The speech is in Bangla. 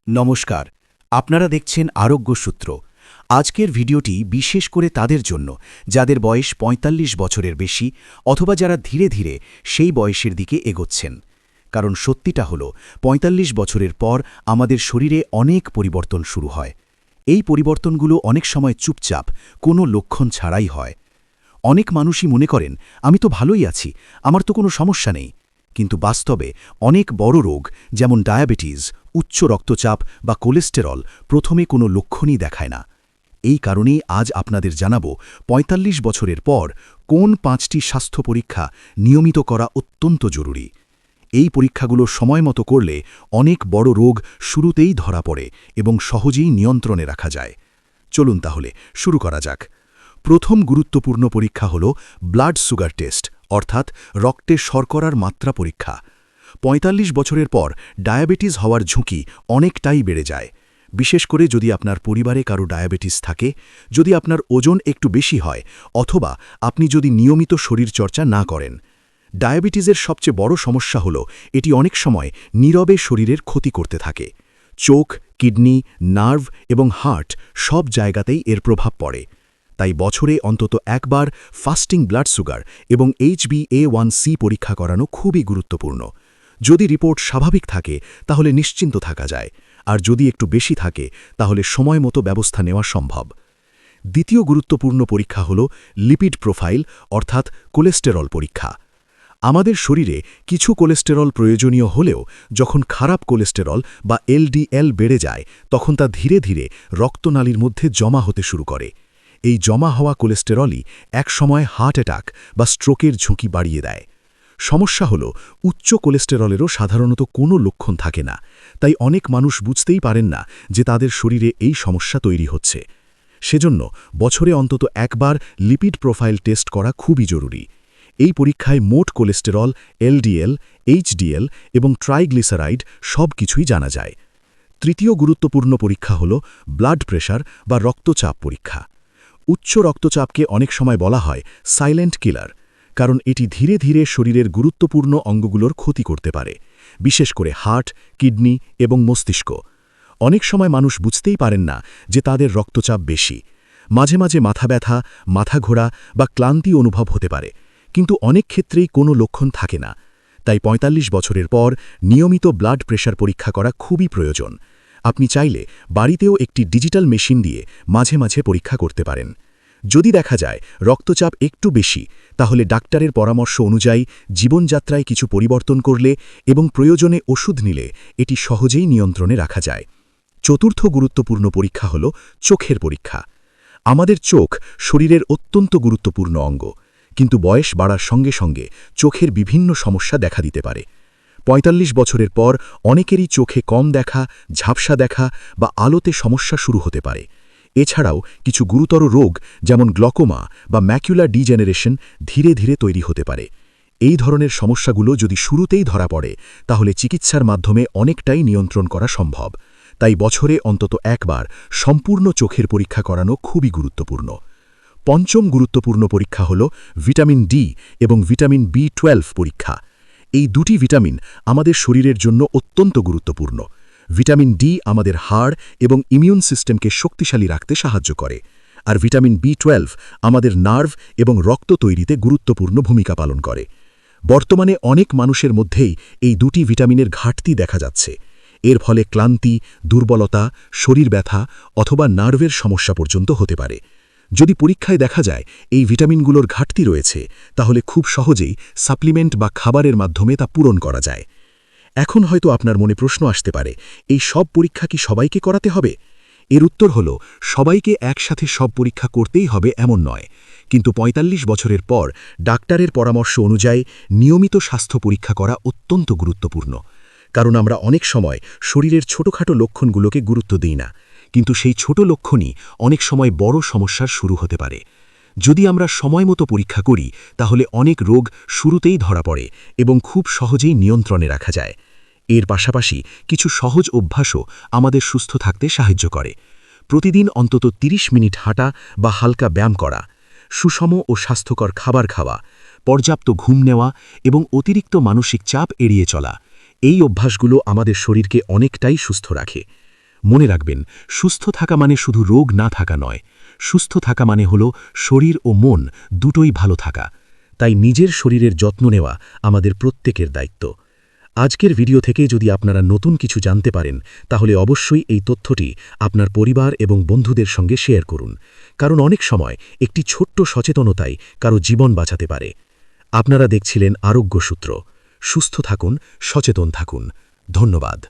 নমস্কার, আপনারা দেখছেন আরোগ্য সূত্র। আজকের ভিডিওটি বিশেষ করে তাদের জন্য যাদের বয়স ৪৫ বছরের বেশি অথবা যারা ধীরে ধীরে সেই বয়সের দিকে এগোচ্ছেন। কারণ সত্যিটা হলো ৪৫ বছরের পর আমাদের শরীরে অনেক পরিবর্তন শুরু হয়। এই পরিবর্তনগুলো অনেক সময় চুপচাপ কোনো লক্ষণ ছাড়াই হয়। অনেক মানুষই মনে করেন আমি তো ভালোই আছি, আমার তো কোনো সমস্যা নেই। কিন্তু বাস্তবে অনেক বড় রোগ যেমন ডায়াবেটিস, উচ্চ রক্তচাপ বা কোলেস্টেরল প্রথমে কোনো লক্ষণই দেখায় না। এই কারণেই আজ আপনাদের জানাবো ৪৫ বছরের পর কোন ৫টি স্বাস্থ্য পরীক্ষা নিয়মিত করা অত্যন্ত জরুরি। এই পরীক্ষাগুলো সময়মতো করলে অনেক বড় রোগ শুরুতেই ধরা পড়ে এবং সহজেই নিয়ন্ত্রণে রাখা যায়। চলুন তাহলে শুরু করা যাক। প্রথম গুরুত্বপূর্ণ পরীক্ষা হল ব্লাড সুগার টেস্ট, অর্থাৎ রক্তে শর্করার মাত্রা পরীক্ষা। ৪৫ বছরের পর ডায়াবেটিস হওয়ার ঝুঁকি অনেকটাই বেড়ে যায়, বিশেষ করে যদি আপনার পরিবারে কারো ডায়াবেটিস থাকে, যদি আপনার ওজন একটু বেশি হয় অথবা আপনি যদি নিয়মিত শরীরচর্চা না করেন। ডায়াবেটিসের সবচেয়ে বড় সমস্যা হল এটি অনেক সময় নীরবে শরীরের ক্ষতি করতে থাকে। চোখ, কিডনি, নার্ভ এবং হার্ট সব জায়গাতেই এর প্রভাব পড়ে। তাই বছরে অন্তত একবার ফাস্টিং ব্লাড সুগার এবং HbA1c পরীক্ষা করানো খুবই গুরুত্বপূর্ণ। যদি রিপোর্ট স্বাভাবিক থাকে তাহলে নিশ্চিন্ত থাকা যায়, আর যদি একটু বেশি থাকে তাহলে সময় মতো ব্যবস্থা নেওয়া সম্ভব। দ্বিতীয় গুরুত্বপূর্ণ পরীক্ষা হল লিপিড প্রোফাইল, অর্থাৎ কোলেস্টেরল পরীক্ষা। আমাদের শরীরে কিছু কোলেস্টেরল প্রয়োজনীয় হলেও যখন খারাপ কোলেস্টেরল বা LDL বেড়ে যায় তখন তা ধীরে ধীরে রক্তনালীর মধ্যে জমা হতে শুরু করে। এই জমা হওয়া কোলেস্টেরলই একসময় হার্ট অ্যাটাক বা স্ট্রোকের ঝুঁকি বাড়িয়ে দেয়। সমস্যা হল উচ্চ কোলেস্টেরলেরও সাধারণত কোনো লক্ষণ থাকে না, তাই অনেক মানুষ বুঝতেই পারেন না যে তাদের শরীরে এই সমস্যা তৈরি হচ্ছে। সেজন্য বছরে অন্তত একবার লিপিড প্রোফাইল টেস্ট করা খুবই জরুরি। এই পরীক্ষায় মোট কোলেস্টেরল, LDL, HDL এবং ট্রাইগ্লিসারাইড সব কিছুই জানা যায়। তৃতীয় গুরুত্বপূর্ণ পরীক্ষা হল ব্লাড প্রেশার বা রক্তচাপ পরীক্ষা। উচ্চ রক্তচাপকে অনেক সময় বলা হয় সাইলেন্ট কিলার, কারণ এটি ধীরে ধীরে শরীরের গুরুত্বপূর্ণ অঙ্গগুলোর ক্ষতি করতে পারে, বিশেষ করে হার্ট, কিডনি এবং মস্তিষ্ক। অনেক সময় মানুষ বুঝতেই পারেন না যে তাদের রক্তচাপ বেশি। মাঝে মাঝে মাথা ব্যথা, মাথা ঘোরা বা ক্লান্তি অনুভব হতে পারে, কিন্তু অনেক ক্ষেত্রেই কোনো লক্ষণ থাকে না। তাই ৪৫ বছরের পর নিয়মিত ব্লাড প্রেশার পরীক্ষা করা খুবই প্রয়োজন। আপনি চাইলে বাড়িতেও একটি ডিজিটাল মেশিন দিয়ে মাঝে মাঝে পরীক্ষা করতে পারেন। যদি দেখা যায় রক্তচাপ একটু বেশি, তাহলে ডাক্তারের পরামর্শ অনুযায়ী জীবনযাত্রায় কিছু পরিবর্তন করলে এবং প্রয়োজনে ওষুধ নিলে এটি সহজেই নিয়ন্ত্রণে রাখা যায়। চতুর্থ গুরুত্বপূর্ণ পরীক্ষা হল চোখের পরীক্ষা। আমাদের চোখ শরীরের অত্যন্ত গুরুত্বপূর্ণ অঙ্গ, কিন্তু বয়স বাড়ার সঙ্গে সঙ্গে চোখের বিভিন্ন সমস্যা দেখা দিতে পারে। ৪৫ বছরের পর অনেকেরই চোখে কম দেখা, ঝাপসা দেখা বা আলোতে সমস্যা শুরু হতে পারে। এছাড়াও কিছু গুরুতর রোগ যেমন গ্লকোমা বা ম্যাকুলার ডিজেনারেশন ধীরে ধীরে তৈরি হতে পারে। এই ধরনের সমস্যাগুলো যদি শুরুতেই ধরা পড়ে তাহলে চিকিৎসার মাধ্যমে অনেকটাই নিয়ন্ত্রণ করা সম্ভব। তাই বছরে অন্তত একবার সম্পূর্ণ চোখের পরীক্ষা করানো খুবই গুরুত্বপূর্ণ। পঞ্চম গুরুত্বপূর্ণ পরীক্ষা হল ভিটামিন ডি এবং ভিটামিন B12 পরীক্ষা। এই দুটি ভিটামিন আমাদের শরীরের জন্য অত্যন্ত গুরুত্বপূর্ণ। ভিটামিন ডি আমাদের হাড় এবং ইমিউন সিস্টেমকে শক্তিশালী রাখতে সাহায্য করে, আর ভিটামিন B12 আমাদের নার্ভ এবং রক্ত তৈরিতে গুরুত্বপূর্ণ ভূমিকা পালন করে। বর্তমানে অনেক মানুষের মধ্যেই এই দুটি ভিটামিনের ঘাটতি দেখা যাচ্ছে। এর ফলে ক্লান্তি, দুর্বলতা, শরীর ব্যথা অথবা নার্ভের সমস্যা পর্যন্ত হতে পারে। যদি পরীক্ষায় দেখা যায় এই ভিটামিনগুলোর ঘাটতি রয়েছে, তাহলে খুব সহজেই সাপ্লিমেন্ট বা খাবারের মাধ্যমে তা পূরণ করা যায়। এখন হয়তো আপনার মনে প্রশ্ন আসতে পারে, এই সব পরীক্ষা কি সবাইকে করাতে হবে? এর উত্তর হল, সবাইকে একসাথে সব পরীক্ষা করতেই হবে এমন নয়, কিন্তু ৪৫ বছরের পর ডাক্তারের পরামর্শ অনুযায়ী নিয়মিত স্বাস্থ্য পরীক্ষা করা অত্যন্ত গুরুত্বপূর্ণ। কারণ আমরা অনেক সময় শরীরের ছোটখাটো লক্ষণগুলোকে গুরুত্ব দিই না, কিন্তু সেই ছোট লক্ষণই অনেক সময় বড় সমস্যার শুরু হতে পারে। যদি আমরা সময়মতো পরীক্ষা করি তাহলে অনেক রোগ শুরুতেই ধরা পড়ে এবং খুব সহজেই নিয়ন্ত্রণে রাখা যায়। এর পাশাপাশি কিছু সহজ অভ্যাসও আমাদের সুস্থ থাকতে সাহায্য করে। প্রতিদিন অন্তত ৩০ মিনিট হাঁটা বা হালকা ব্যায়াম করা, সুষম ও স্বাস্থ্যকর খাবার খাওয়া, পর্যাপ্ত ঘুম নেওয়া এবং অতিরিক্ত মানসিক চাপ এড়িয়ে চলা, এই অভ্যাসগুলো আমাদের শরীরকে অনেকটাই সুস্থ রাখে। মনে রাখবেন, সুস্থ থাকা মানে শুধু রোগ না থাকা নয়, সুস্থ থাকা মানে হলো শরীর ও মন দুটোই ভালো থাকা। তাই নিজের শরীরের যত্ন নেওয়া আমাদের প্রত্যেকের দায়িত্ব। আজকের ভিডিও থেকে যদি আপনারা নতুন কিছু জানতে পারেন, তাহলে অবশ্যই এই তথ্যটি আপনার পরিবার এবং বন্ধুদের সঙ্গে শেয়ার করুন, কারণ অনেক সময় একটি ছোট্ট সচেতনতাই কারো জীবন বাঁচাতে পারে। আপনারা দেখছিলেন আরোগ্য সূত্র। সুস্থ থাকুন, সচেতন থাকুন। ধন্যবাদ।